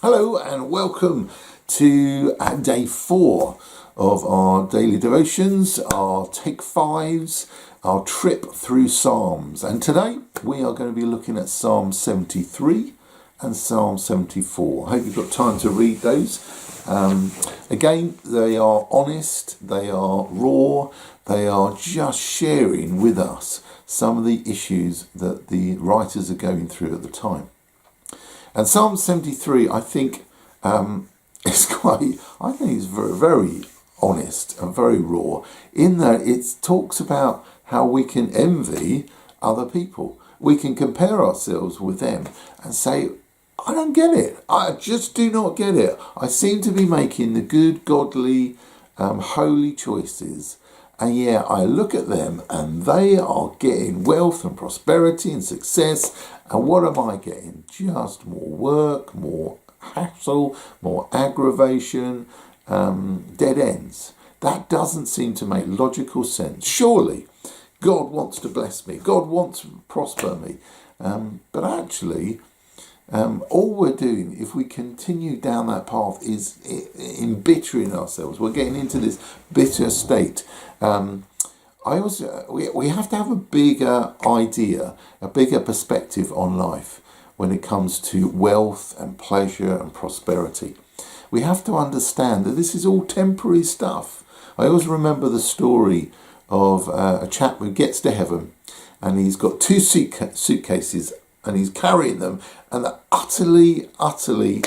Hello and welcome to day 4 of our daily devotions, our take 5s, our trip through Psalms. And today we are going to be looking at Psalm 73 and Psalm 74. I hope you've got time to read those. Again, they are honest, they are raw, they are just sharing with us some of the issues that the writers are going through at the time. And Psalm 73, I think, is very, very honest and very raw, in that it talks about how we can envy other people. We can compare ourselves with them and say, I don't get it. I just do not get it. I seem to be making the good, godly, holy choices. And yeah, I look at them and they are getting wealth and prosperity and success. And what am I getting? Just more work, more hassle, more aggravation, dead ends. That doesn't seem to make logical sense. Surely God wants to bless me. God wants to prosper me. But actually, all we're doing, if we continue down that path, is embittering ourselves. We're getting into this bitter state. We have to have a bigger idea, a bigger perspective on life when it comes to wealth and pleasure and prosperity. We have to understand that this is all temporary stuff. I always remember the story of a chap who gets to heaven and he's got 2 suitcases and he's carrying them, and they're utterly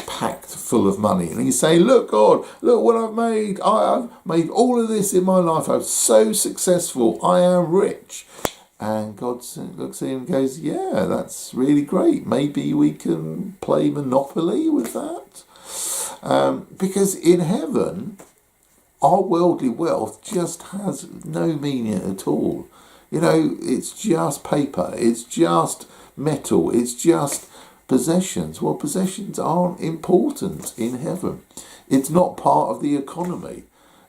packed full of money. And he's saying, look, God, look what I've made. I've made all of this in my life. I'm so successful. I am rich. And God looks at him and goes, yeah, that's really great. Maybe we can play Monopoly with that. Because in heaven, our worldly wealth just has no meaning at all. You know, it's just paper. It's just metal. It's just possessions. Well, possessions aren't important in heaven. It's not part of the economy,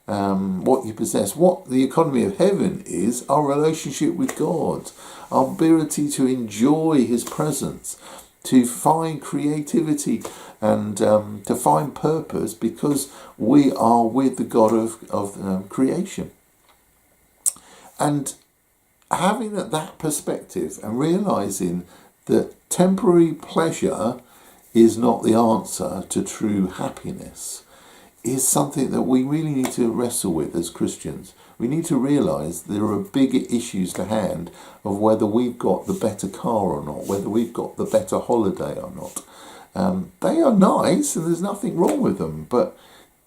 what you possess. What the economy of heaven is our relationship with God, our ability to enjoy his presence, to find creativity and to find purpose, because we are with the God of creation. And having that perspective and realising that temporary pleasure is not the answer to true happiness is something that we really need to wrestle with as Christians. We need to realise there are bigger issues to hand of whether we've got the better car or not, whether we've got the better holiday or not. They are nice and there's nothing wrong with them, but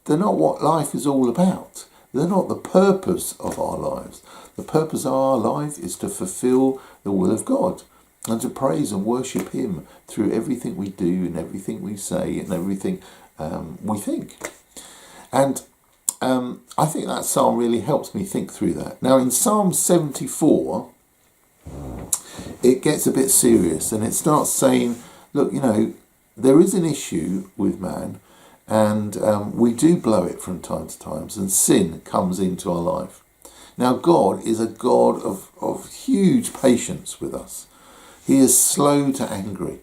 they're not what life is all about. They're not the purpose of our lives. The purpose of our life is to fulfil the will of God and to praise and worship him through everything we do and everything we say and everything we think. And I think that psalm really helps me think through that. Now in Psalm 74, it gets a bit serious and it starts saying, look, you know, there is an issue with man, and we do blow it from time to time, and sin comes into our life. Now God is a God of huge patience with us. He is slow to anger,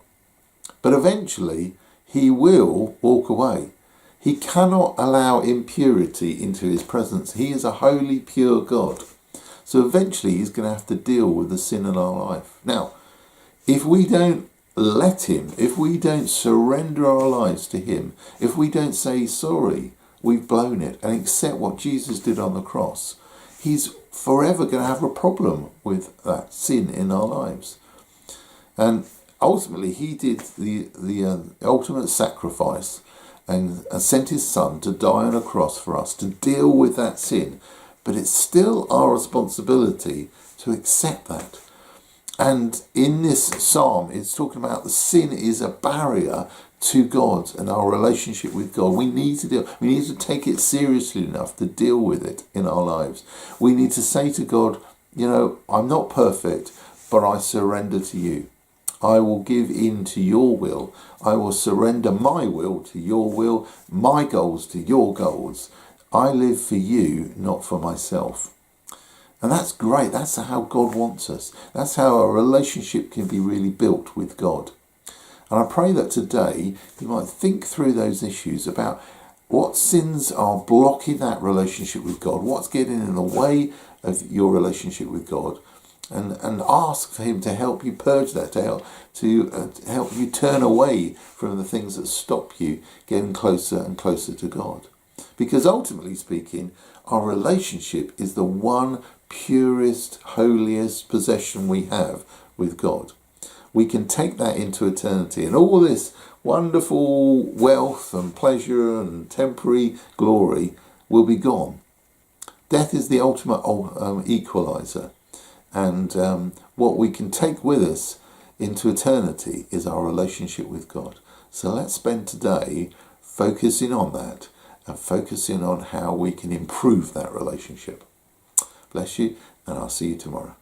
but eventually he will walk away. He cannot allow impurity into his presence. He is a holy, pure God. So eventually he's going to have to deal with the sin in our life. Now, if we don't let him, if we don't surrender our lives to him, if we don't say, sorry, we've blown it, and accept what Jesus did on the cross, he's forever going to have a problem with that sin in our lives. And ultimately, he did the ultimate sacrifice and sent his son to die on a cross for us, to deal with that sin. But it's still our responsibility to accept that. And in this psalm, it's talking about the sin is a barrier to God and our relationship with God. We need to take it seriously enough to deal with it in our lives. We need to say to God, you know, I'm not perfect, but I surrender to you. I will give in to your will. I will surrender my will to your will, my goals to your goals. I live for you, not for myself. And that's great. That's how God wants us. That's how our relationship can be really built with God. And I pray that today you might think through those issues about what sins are blocking that relationship with God, what's getting in the way of your relationship with God, and ask for Him to help you purge that, to help you turn away from the things that stop you getting closer and closer to God. Because ultimately speaking, our relationship is the one purest, holiest possession we have with God. We can take that into eternity, and all this wonderful wealth and pleasure and temporary glory will be gone. Death is the ultimate equalizer, and what we can take with us into eternity is our relationship with God. So let's spend today focusing on that and focusing on how we can improve that relationship. Bless you, and I'll see you tomorrow.